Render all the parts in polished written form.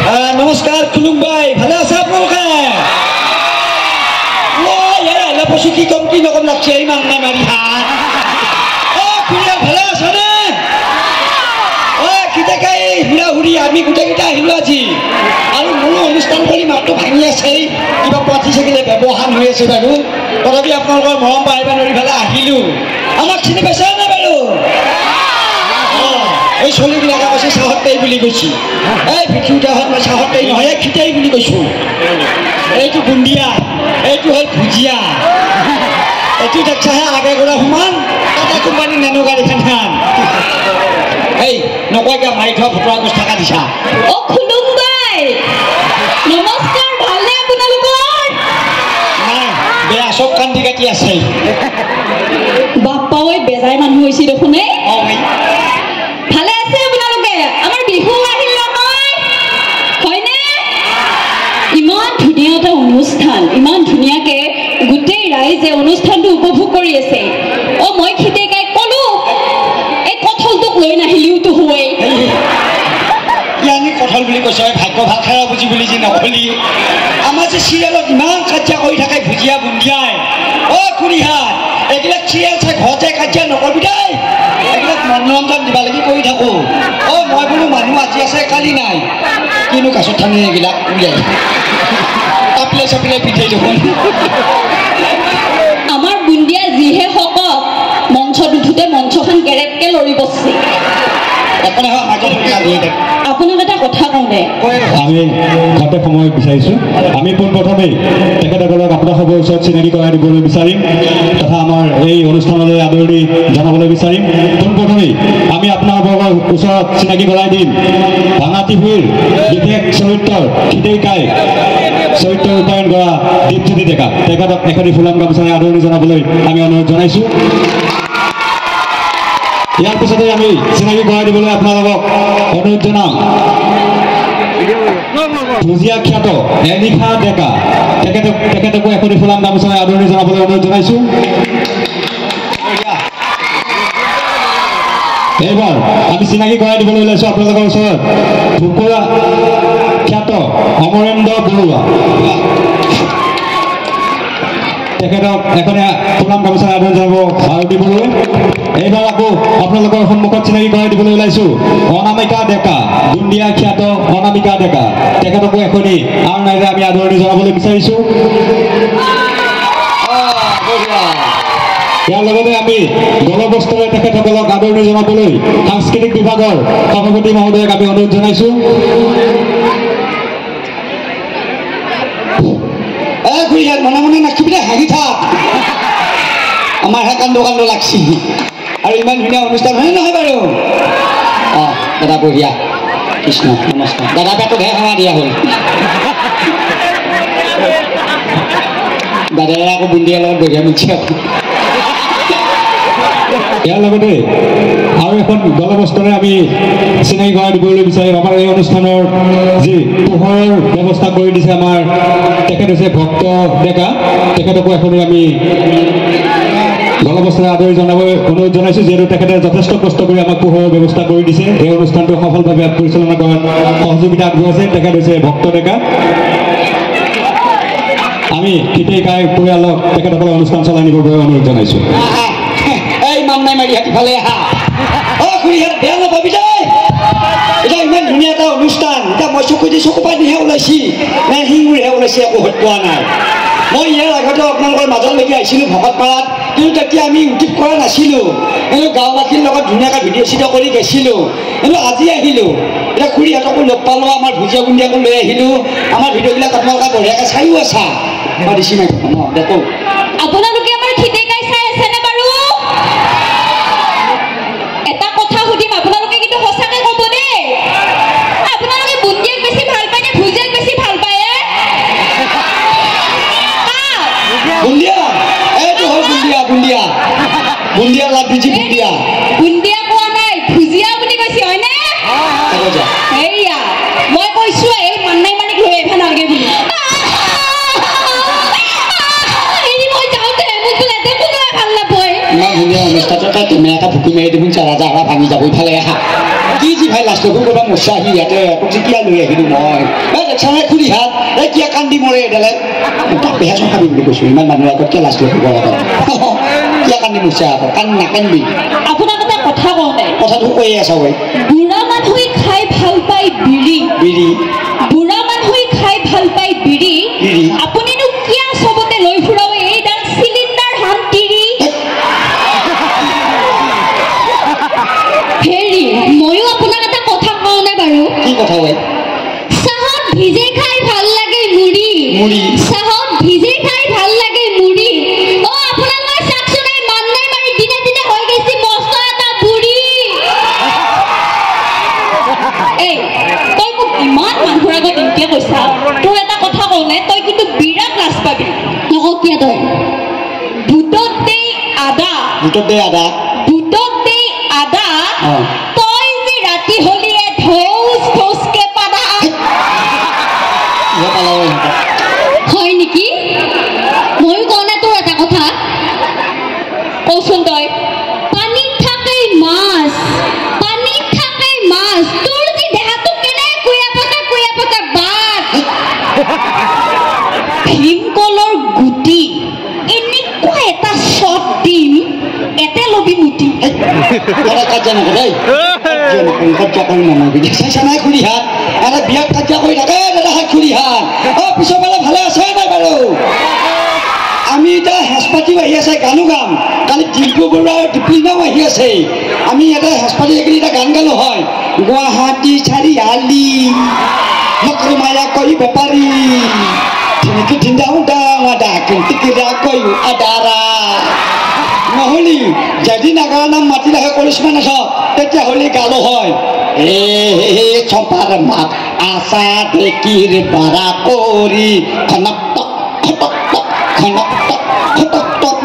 নমস্কাৰ খুলুম ভাই, ভালে আছে আপোনালোকে? পশু কি কম কি নকম লাগছে ইমান নাই মাৰি হাত খুৰীয়াল ভালে আছনে? কিটাকাই হুৰা হুৰি আমি গোটেইকেইটা আহিলোঁ আজি আৰু মোৰো অনুষ্ঠান কৰি মাতটো ভাঙি আছে কিবা পাতি থাকিলে ব্যৱহাৰ হৈ আছে বাৰু তথাপি আপোনালোকৰ মৰম পাৰিব নোৱাৰি পেলাই আহিলোঁ আমাক চিনি পাইছে নে বাৰু এই চলিবিলাকে কৈছে চাহতেই বুলি কৈছোঁ এই ভিক্ষুটাহঁত মই চাহতেই নহয় খিতাই বুলি কৈছোঁ এইটো বুন্দিয়া এইটো হ'ল ভুজিয়া এইটো দেখছাহে আগে গৰা সমান টাটা কোম্পানী নেনো গাড়ীখন এই নকয়গা মাৰি থোৱা ফটোৱা গছ থকা দিছা খুলুম ভাই নমস্কাৰ ভালনে আপোনালোকৰ নাই বেয়া চব কান্দি কাটি আছে বাপ্পা ঐ বেজাই মানুহ হৈছে দেখোনে ভালে আছে আপোনালোকে আমাৰ বিহু আহিল নহয় হয়নে ইমান ধুনীয়া এটা অনুষ্ঠান ইমান ধুনীয়াকে গোটেই ৰাইজে অনুষ্ঠানটো উপভোগ কৰি আছে মই খিতেকাই কলো এই কঠলটোক লৈ নাহিলিওতো হয় ইয়ানি কঠল বুলি কৈছে ভাগ্য ভাল খাৰা বুজি বুলি যে নকলি আমাৰ যে চিৰিয়েলত ইমান কাজিয়া কৰি থাকে ভুজিয়া বুন্দিয়াই খুৰীহাত এইবিলাক চিৰিয়েল চাই ঘৰতে কাজিয়া নকৰিবি দেই এইবিলাক মনোৰঞ্জন দিবা লাগি কৰি থাকোঁ মই বোলো মানুহ আজি আছে কালি নাই কিনো কাছত ঠানি এইবিলাক উলিয়াই তাপিলে চাপিলে পিঠাই দেখোন আমাৰ বুন্দিয়া যিহে শকত মঞ্চত উঠোতে মঞ্চখন কেৰেপকে লৰি বসছে আপোনাক এটা কথা কওঁনে আমি ঘৰতে সময় বিচাৰিছোঁ আমি পোনপ্ৰথমেই তেখেতসকলক আপোনালোকৰ ওচৰত চিনাকি কৰাই দিবলৈ বিচাৰিম তথা আমাৰ এই অনুষ্ঠানলৈ আদৰণি জনাবলৈ বিচাৰিম পোনপ্ৰথমেই আমি আপোনালোকৰ ওচৰত চিনাকি কৰাই দিম ভাঙা টিভিৰ বিশেষ চৰিত্ৰৰ খিতেকাই চৰিত্ৰ ৰূপায়ণ কৰা দীপজ্যোতি ডেকা তেখেতক এখনি ফুলাম গামোচাৰে আদৰণি জনাবলৈ আমি অনুৰোধ জনাইছোঁ ইয়াৰ পিছতে আমি চিনাকি কৰাই দিবলৈ আপোনালোকক অনুৰোধ জনাম ভুজিয়া খ্যাত এনিশা ডেকা তেখেতকো এখনি ফুলাম গামোচাৰে আদৰণি জনাবলৈ অনুৰোধ জনাইছোঁ এইবাৰ আমি চিনাকি কৰাই দিবলৈ ওলাইছোঁ আপোনালোকৰ ওচৰত ঢুকুৰা খ্যাত অমৰেন্দ্ৰ বৰুৱা তেখেতক এখনে ফুলাম গামোচাৰে আদৰণি জনাব ভাৰতী বৰুৱাই এইবাৰ আকৌ আপোনালোকৰ সন্মুখত চিনাকি কৰাই দিবলৈ ওলাইছোঁ অনামিকা ডেকা বুন্দিয়া খ্যাত অনামিকা ডেকা তেখেতকো এখনি আৰণাইৰে আমি আদৰণি জনাবলৈ বিচাৰিছোঁ ইয়াৰ লগতে আমি গলবস্ত্ৰৰে তেখেতসকলক আদৰণি জনাবলৈ সাংস্কৃতিক বিভাগৰ সভাপতি মহোদয়ক আমি অনুৰোধ জনাইছোঁ মনে মনে নাখিবি দে হাঁহি থাক আমাৰহে কান্দ কান্দ লাগছি আৰু ইমান ধুনীয়া অনুষ্ঠান হয় নহয় বাৰু দাদা বঢ়িয়া কৃষ্ণ নমস্কাৰ দাদা পেটক হে খানা দিয়া হ'ল দাদাই আকৌ বুন্দিয়াৰ লগত বঢ়িয়া মিছে ইয়াৰ লগতে আৰু এখন গলবস্ত্ৰৰে আমি চিনাকি কৰাই দিবলৈ বিচাৰিম আমাৰ এই অনুষ্ঠানৰ যি পোহৰৰ ব্যৱস্থা কৰি দিছে আমাৰ তেখেত হৈছে ভক্ত ডেকা তেখেতকো এখনি আমি গলবস্ত্ৰৰে আদৰি জনাবলৈ অনুৰোধ জনাইছোঁ যিহেতু তেখেতে যথেষ্ট কষ্ট কৰি আমাক পোহৰৰ ব্যৱস্থা কৰি দিছে এই অনুষ্ঠানটো সফলভাৱে পৰিচালনা কৰাত সহযোগিতা আগবঢ়াইছে তেখেত হৈছে ভক্ত ডেকা আমি খিতেকাই পৰিয়ালক তেখেতসকলৰ অনুষ্ঠান চলাই নিবৰ বাবে অনুৰোধ জনাইছোঁ মান নাই মাৰি হাতীফালে আহা খুৰীহাত বেয়া নাপাবি দেই এতিয়া ইমান ধুনীয়া এটা অনুষ্ঠান এতিয়া মই চকু দি চকু পানীহে ওলাইছি নে শিঙুৰহে ওলাইছে একো হত পোৱা নাই মই ইয়াৰ আগতে আপোনালোকৰ মাজলৈকে আহিছিলোঁ ভকতপাৰাত কিন্তু তেতিয়া আমি ইউটিউব কৰা নাছিলোঁ কিন্তু গাঁওবাসীৰ লগত ধুনীয়াকৈ ভিডিঅ' চিডিঅ' কৰি গৈছিলোঁ কিন্তু আজি আহিলোঁ এতিয়া খুৰীহাতকো লগ পালোঁ আমাৰ ভুজিয়া বুন্দিয়াকো লৈ আহিলোঁ আমাৰ ভিডিঅ'বিলাক আপোনালোকে বঢ়িয়াকৈ চাইও আছা মই দিছি নাই দেখো আপোনালোকে আমাৰ খিতেকাই চাই আছেনে বাৰু এটা কথা সুধিম আপোনালোকে কিন্তু সঁচাকৈ ক'ব দেই আপোনালোকে বুন্দিয়াক বেছি ভাল পায় নে ভুজিয়াক বেছি ভাল পায় বুন্দিয়া এইটো হ'ল বুন্দিয়া বুন্দিয়া বুন্দিয়া লাড্ডুজি বুন্দিয়া বুন্দিয়া কোৱা নাই ভুজিয়া বুলি কৈছে হয়নে এইয়া মই কৈছোঁ এই মান্নাই মানিক লৈ আহিব নালাগে বুলি ধুনীয়া অনুষ্ঠানটো তুমি এটা ভুকি মাৰি দিম চাৰা জাৰা ভাঙি যাব ইফালে আহা কি যি ভাই লাষ্ট কৰিব মচা আহি ইয়াতে তোক কিয় লৈ আহিলোঁ মই দেখা নাই খুলি হাত এই কিয় কান্দি মৰে এডালে বেয়া চখাবি বুলি কৈছোঁ ইমান মানুহৰ আগত কিয় লাষ্ট কৰিব লাগে কিয় কান্দি মচা আকৌ কান্দি নাকান্দি আপোনাক এটা কথা কওঁ দে কথাটো কৈয়ে আছা ঐ বুঢ়া মানুহে খাই ভাল পায় বিড়ি বিড়ি বুঢ়া মানুহে খাই ভাল পায় বিড়ি আপুনিনো কিয় চবতে লৈ ফুৰাব এইডাল চিলিণ্ডাৰ হান তিৰি হেৰি ময়ো আপোনাক এটা কথা কওঁ নে বাৰু কি কথা ঐ চাহত ভিজে খাই ভাল লাগে মুড়ি মুড়ি চাহত ভিজে খাই ভাল লাগে মুড়ি অ আপোনালোকৰ চাকচোন এই মান্নাই মাৰি দিনে দিনে হৈ গৈছে মস্ত এটা বুঢ়ী এই তই মোক ইমান মানুহৰ আগত এনেকৈ কৈছা তোৰ এটা কথা কওঁ নে তই কিন্তু বিৰাট লাজ পাবি নকওঁ কিয় তই বুটত দেই আদা বুটত দেই আদা বুটত দেই আদা তই যে ৰাতি হলিয়ে ঢৌচ ঢৌচকে পাদা হয় নেকি ময়ো কওঁ নে তোৰ এটা কথা কওচোন তই পানীত থাকে মাছ পানীত থাকে মাছ তোৰ যে দেহাটো কেনে কুয়া পাকা বাট ভীমকলৰ গুটি এনেকুৱা এটা শ্বট দিম এতে লবি মুটি কাজিয়া নকৰে কাজিয়া কৰি নামাবি চাইছা নাই খুলি হাত এটা বিয়াত কাজিয়া কৰি থাকে দাদা হাত খুলি হাত পিছৰ ফালে ভালে আছে নাই বাৰু আমি এতিয়া হেঁচপাতি আহি আছে গানো গাম কালি ডিম্পু বৰুৱাৰ দীপিনাও আহি আছে আমি এটা হেঁচপাতি এইখিনি এটা গান গালো হয় গুৱাহাটী চাৰিআলি নকৰি মায়া কৰিব পাৰি ধুনীয়াকৈ ধিন্দাও দাদা কিন্তু কিৰা কৈও আদাৰা নহ'লি যদি নাগাৰা নাম মাতিলেহে কৰিশ্মা নাচ তেতিয়াহ'লে গালো হয় চম্পাৰ মাত আশা দেখিৰ বাৰা কৰি খনক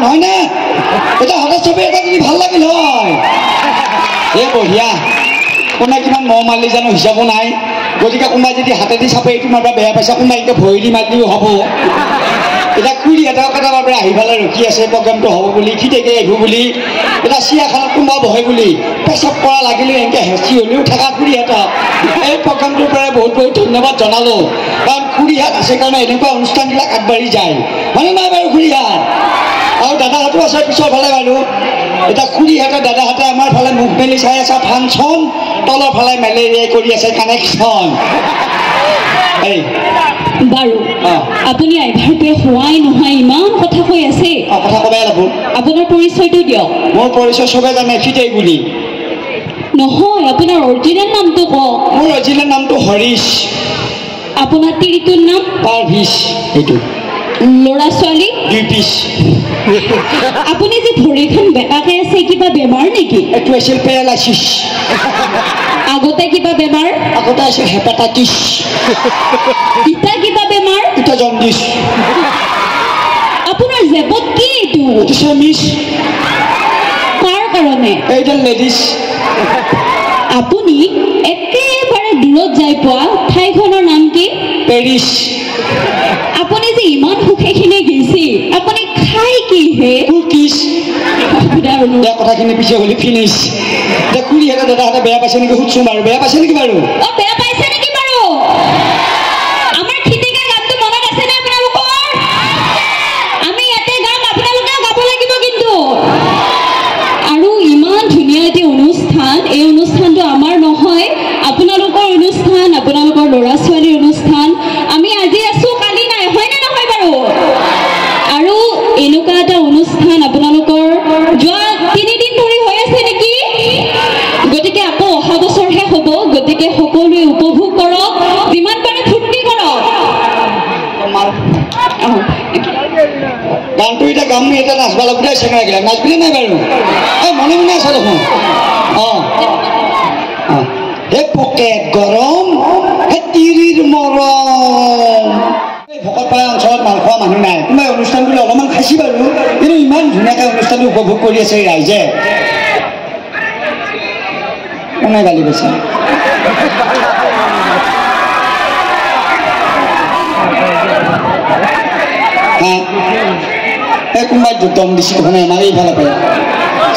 নহয় নে এতিয়া হঠাৎ চবে এটা যদি ভাল লাগিল হয় এই বঢ়িয়া কোনে কিমান মহ মাৰিলে জানো হিচাপো নাই গতিকে কোনোবাই যদি হাতেদি চাপে এইটো মাৰিবা বেয়া পাইছা কোনোবাই এতিয়া ভৰি দি মাৰিলেও হ'ব এতিয়া কুৰি এটাও কেতিয়াবা পৰা আহি পেলাই ৰখি আছে প্ৰগ্ৰামটো হ'ব বুলি খিটেকে আহিব বুলি এতিয়া চিৰিয়াখানাত কোনোবা বহে বুলি পেচাব কৰা লাগিলেও এনেকৈ হেঁচি হ'লেও থকা খুৰীহঁতক এই প্ৰগ্ৰামটোৰ পৰাই বহুত বহুত ধন্যবাদ জনালোঁ কাৰণ খুৰীহাত আছে কাৰণে এনেকুৱা অনুষ্ঠানবিলাক আগবাঢ়ি যায় মানে নাই বাৰু খুৰীহাত আৰু দাদাহঁতো আছে পিছৰ ফালে বাৰু এতিয়া খুৰীহঁতে দাদাহঁতে আমাৰ ফালে মুখ মেলি চাই আছে ফাংচন তলৰ ফালে মেলেৰিয়াই কৰি আছে কানেকশ্যন এই বাৰু আপুনি আইভাৰটোৱে হোৱাই নহয় ইমান কথা কৈ আছে কথা ক'বাই লাগব আপোনাৰ পৰিচয়টো দিয়ক মোৰ পৰিচয় চবে জানে ফিটেই বুলি নহয় আপোনাৰ অৰিজিনেল নামটো কওক মোৰ অৰিজিনেল নামটো হৰিশ আপোনাৰ তিৰিটোৰ নাম পাৰভিশ এইটো ল'ৰা ছোৱালী ডিপিছ আপুনি যে ভৰিখন বেকাকৈ আছে কিবা বেমাৰ নেকি এইটো আছিল পেৰালাইচিছ আগতে কিবা বেমাৰ আগতে আছিল হেপাটাইটিছ ইটা কিবা বেমাৰ ইটা জণ্ডিছ আপোনাৰ জেবত কি এইটো এইটো চেমিছ কাৰ কাৰণে এইডাল লেডিছ আপুনি একেবাৰে দূৰত যাই পোৱা ঠাইখনৰ নাম কি পেৰিছ আপুনি যে ইমান সুখেখিনি গৈছে আপুনি খাই কি হে কুকিছ কথাখিনি পিছে হ'লে ফিনিছ এতিয়া খুৰীহঁতে দাদাহঁতে বেয়া পাইছে নেকি সুধছোঁ বাৰু বেয়া পাইছে নেকি বাৰু বেয়া পাইছে নেকি বাৰু আমাৰ খিটিকা গানটো মনত আছে নে আপোনালোকৰ আমি ইয়াতে গাম আপোনালোকেও গাব লাগিব কিন্তু আৰু ইমান ধুনীয়া এটি অনুষ্ঠান এই অনুষ্ঠানটো আমাৰ নহয় আপোনালোকৰ অনুষ্ঠান আপোনালোকৰ ল'ৰা ছোৱালীৰ অনুষ্ঠান আমি আজি আছোঁ কালি নাই হয়নে নহয় বাৰু আৰু এনেকুৱা এটা অনুষ্ঠান আপোনালোকৰ যোৱা 3 দিন ধৰি হৈ আছে নেকি গতিকে আকৌ অহা বছৰহে হ'ব গতিকে সকলোৱে উপভোগ কৰক যিমান পাৰে ফূৰ্তি কৰক গানটো এতিয়া গাম এতিয়া নাচবা লাগব চেঙাগিলা নাচবিলে নাই বাৰু এই মনে মনে আছে দেখোন হে পকেট গৰম হে তিৰিৰ মৰম ভকত পাৰা অঞ্চলত মাল খোৱা মানুহ নাই কোনোবাই অনুষ্ঠান বুলি অলপমান খাইছি বাৰু কিন্তু ইমান ধুনীয়াকৈ অনুষ্ঠানটো উপভোগ কৰি আছে ৰাইজে কোনে গালি পাইছে এই কোনোবাই দম দিছে দেখোন আমাৰ এইফালে পায়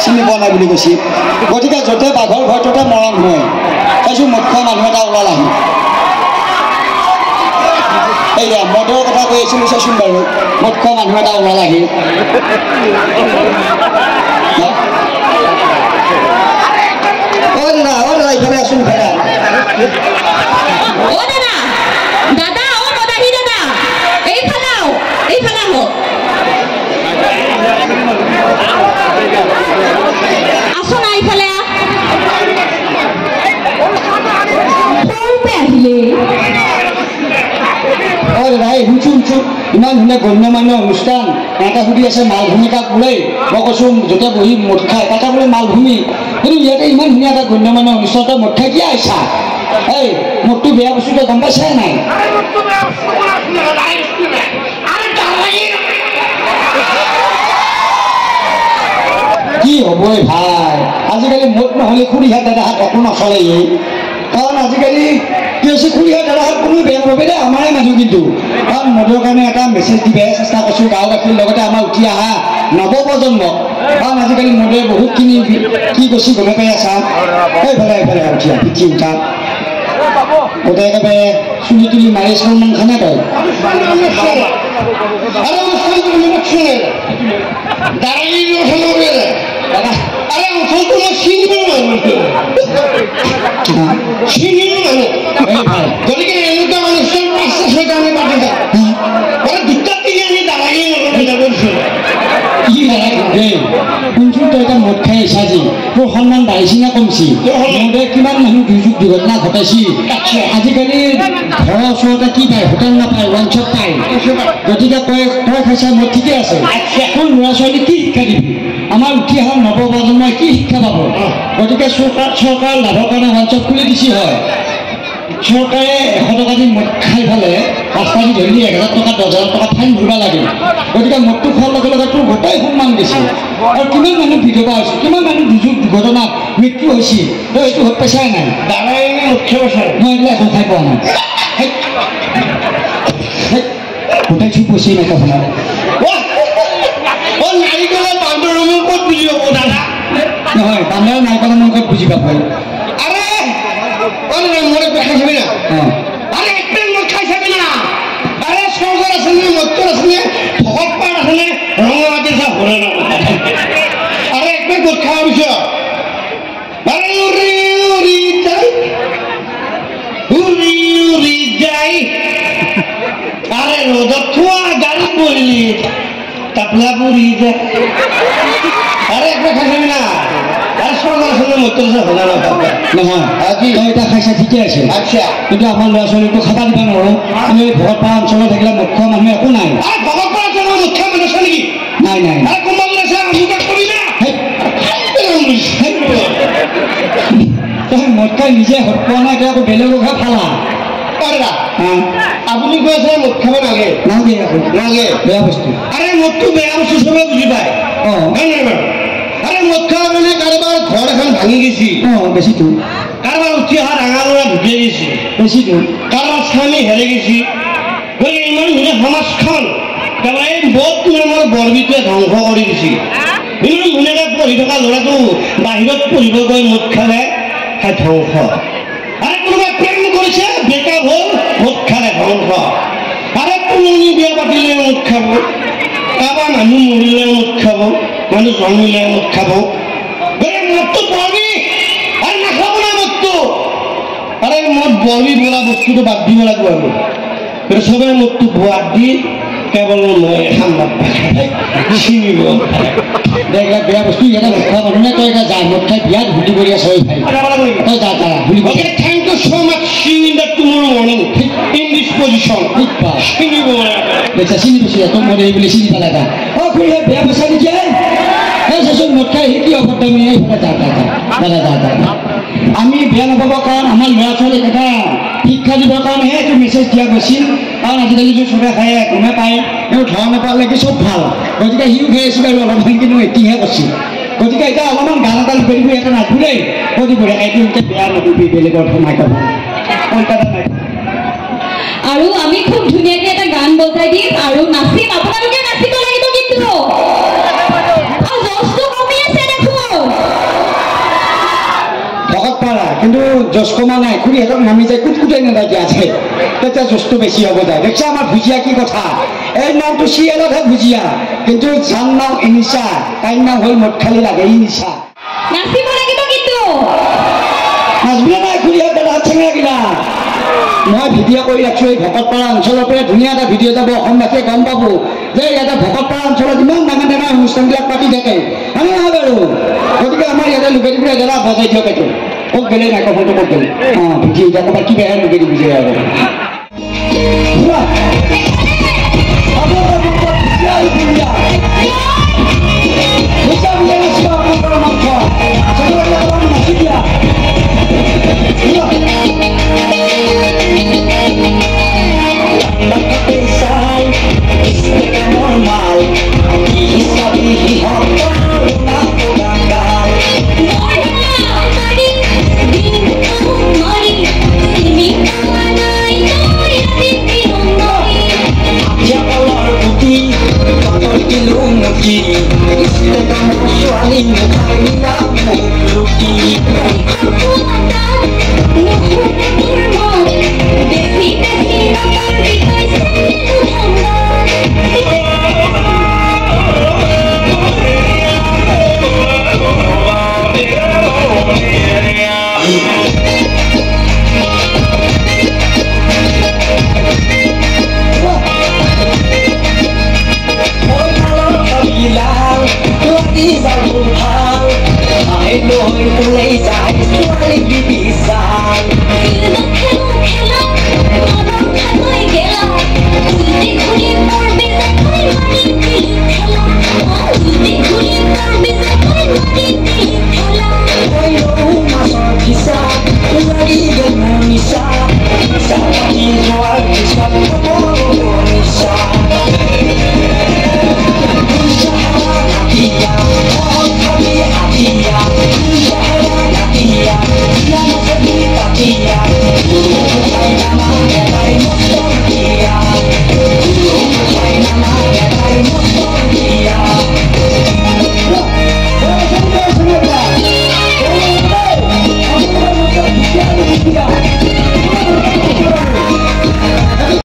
চিনি পোৱা নাই বুলি কৈছে গতিকে য'তে বাঘৰ ভয় ত'তে মৰম হয় পাইছোঁ মদ খোৱা মানুহ এটা ওলাল আহি এইয়া মদৰ কথা কৈ আছিলোঁ চাচোন বাৰু মদ খোৱা মানুহ এটা ওলাল আহি দাদা ইফালে আছোন দাদা দাদা ও মদাহী দাদা এইফালে আহক আসো না এইফালে আহিলে দাদা শুনছো ইমান ধুনীয়া গণ্যমান্য অনুষ্ঠান এটা সুধি আছে মালভূমিকাক বোলে মই কৈছোঁ য'তে বহি মদ খাই তাতে বোলে মালভূমি কিন্তু ইয়াতে ইমান ধুনীয়া এটা গণ্যমান্য অনুষ্ঠানতে মদ খাই কি আহিছা এই মদটো বেয়া বস্তুটো গম পাইছাই নাই কি হ'ব ভাই আজিকালি মদ নহ'লে খুৰীহাত দাদাহাত একো নচলে কাৰণ আজিকালি কি হৈছে খুৰীহাত দাদাহাত কোনো বেয়া নাপাবে দেই আমাৰে মানুহ কিন্তু কাৰণ মদৰ কাৰণে এটা মেছেজ দিবহে চেষ্টা কৰিছোঁ গাঁওবাসীৰ লগতে আমাৰ উঠি অহা নৱপ্ৰজন্মক কাৰণ আজিকালি মদে বহুতখিনি কি কৈছোঁ গমে পাই আছা এইফালে উঠি পিঠি উঠা গোটেই একেবাৰে চুলি তুলি মাৰি চলমান খানে তই গতিকে এনেকুৱা অনুষ্ঠান ৫-৬টা আমি পাতি যাওঁ দুটা তিনি আমি দালাগি শুনছো তই এতিয়া মদ খাই আহিছা যি তোৰ সন্মান বাঢ়িছি না কমছি মদে কিমান মানুহ দুৰ্যোগ দুৰ্ঘটনা ঘটাইছি আজিকালি ঘৰৰ ওচৰতে কি পায় হোটেল নাপায় ওৱান শ্বপ পায় গতিকে তই খাইছা মদ ঠিকে আছে তোৰ ল'ৰা ছোৱালী কি শিক্ষা দিবি আমাৰ উঠি অহা নৱপ্ৰজন্মই কি শিক্ষা পাব গতিকে চৰকাৰ লাভৰ কাৰণে ওৱান শ্বপ খুলি দিছি হয় চৰকাৰে 100 টকা দি মদ খাই ফালে ৰাস্তা দি ধৰিলে 1000 টকা 10,000 টকা ফাইন ভৰিব লাগে গতিকে মদটো খোৱাৰ লগে লগে তোৰ গোটেই সন্মান গৈছে আৰু কিমান মানুহ বিধৱা হৈছে কিমান মানুহ দুৰ্যোগ দুৰ্ঘটনাত মৃত্যু হৈছে তই এইটো হৈ পাইছাই নাই দাদাই মুখ্য বছৰ মই এইবিলাক একো খাই পোৱা নাই গোটেই চুপ হৈছে নাইকাখনত নাৰিকলৰ বান্দৰৰ মুখত বুজি পাব দাদা নহয় বান্দৰৰ নাৰিকলৰ মুখত বুজি পাব মদ খাই চাবি না আরে একদম মদ খাই চাবি না আরে সরকার আছে না মদ আছে না ভগত পার আছে না রঙামাটি সব ভরে না আরে একদম মদ খাওয়া বিষয় আরে উরি উরি যাই আরে রোদত থোয়া গাড়ি পড়লি তাপলা পুরি যায় আরে একদম খাই চাবি না নহয় তই এতিয়া খাইছা ঠিকে আছে কিন্তু আমাৰ ল'ৰা ছোৱালীকো খাব দিব নোৱাৰোঁ আমি ভগতপাৰা অঞ্চলত থাকিলে মুখ্য মানুহ একো নাই নাই নাই তই মদ খাই নিজে হত পোৱা নাই এতিয়া আকৌ বেলেগকহে ফালা আপুনি কৈ আছে মদ খাব নালাগে নালাগে বেয়া বস্তু আৰে মদটো বেয়া বস্তু চবে বুজি পায় আরে মদ খাওয়ার মানে কারবার ঘর এখন ভাঙি গেছি বেশিটো কারবার উঠি অহা ডাঙা ল'ৰা ঢুকিয়ে গেছি বেশিটো কাৰবাৰ স্বামী হেৰে গেছি গতিকে ইমান ধুনীয়া সমাজখন তাৰপৰা এই মদ নামৰ বৰবিটোৱে ধ্বংস কৰি দিছে ইমান ধুনীয়াকৈ পঢ়ি থকা ল'ৰাটো বাহিৰত পঢ়িব গৈ মদ খালে খাই ধ্বংস আৰে কোনোবাই প্ৰেম কৰিছে বেকাৰ হ'ল মদ খালে ধ্বংস আৰে পুৰণি বিয়া পাতিলে মদ খাব কাৰোবাৰ মানুহ মৰিলে মদ খাব মানুষ জন্মিলে মদ খাব মদটো বৰবি আৰে নাখাব না মদটো আৰে মদ বৰবি বোলা বস্তুটো বাদ দিব লাগিব আৰু চবে মদটো বাদ দি কেৱল মই খাম চিনিব এইবিলাক বেয়া বস্তু ইয়াতে মদ খোৱা মানুহে তই এতিয়া যা মদ খাই বিয়াত ভুটি কৰি আছ তই যা যা ভুলি thank you so much see you in the tomorrow morning in this position চিনিব বেচা চিনি পাইছোঁ তই মদ এই বুলি চিনি পালা খুৰী বেয়া পইচা নিদিয়ে চাচোন মদ খাই কি অভদ্ৰামি দাদা আমি বেয়া নাপাব কাৰণ আমাৰ ল'ৰা ছোৱালীক এটা শিক্ষা দিবৰ কাৰণেহে এইটো মেছেজ দিয়া গৈছিল কাৰণ আজিকালি যে চবে খায় গমে পায় কিন্তু ধৰ নাপালেকে চব ভাল গতিকে সিও খাই আছিলোঁ আৰু অলপমান কিন্তু এতিয়াহে কৈছিল গতিকে এতিয়া অলপমান গান এটা লিখি দিব এটা নাচো দেই দিব এইটো এতিয়া বেয়া নকৰিবি বেলেগৰ সোমাই খাব আৰু আমি খুব ধুনীয়াকৈ এটা গান বজাই দিম আৰু নাচিম আপোনালোকে নাচিব লাগিব কিন্তু কিন্তু জছ কমা নাই খুৰীহঁতক নামি যায় কুটকুটাই নাথাকে আছে তেতিয়া জছটো বেছি হ'ব যায় দেখছা আমাৰ ভুজিয়া কি কথা এই নামটো চিৰিয়েলতহে ভুজিয়া কিন্তু যাৰ নাম ইনিচা তাইৰ নাম হ'ল মদ খালি লাগে ইনিচা নাচিব লাগিব কিন্তু নাচবিনে নাই খুৰীহঁত দাদা চেঙা কিনা মই ভিডিঅ' কৰি ৰাখিছোঁ এই ভকতপাৰা অঞ্চলৰ পৰা ধুনীয়া এটা ভিডিঅ' যাব অসমবাসীয়ে গম পাব যে ইয়াতে ভকতপাৰা অঞ্চলত ইমান ডাঙৰ ডাঙৰ অনুষ্ঠানবিলাক পাতি থাকে হয়নে নহয় বাৰু গতিকে আমাৰ ইয়াতে লোকেল পৰা দাদা বজাই দিয়ক এইটো ক'ত গ'লে মাইক্ৰফোনটো ক'ত গ'লে অঁ ভিডিঅ' এতিয়া ক'ৰবাত কিবাহে লোকেলি বুজি আৰু Sa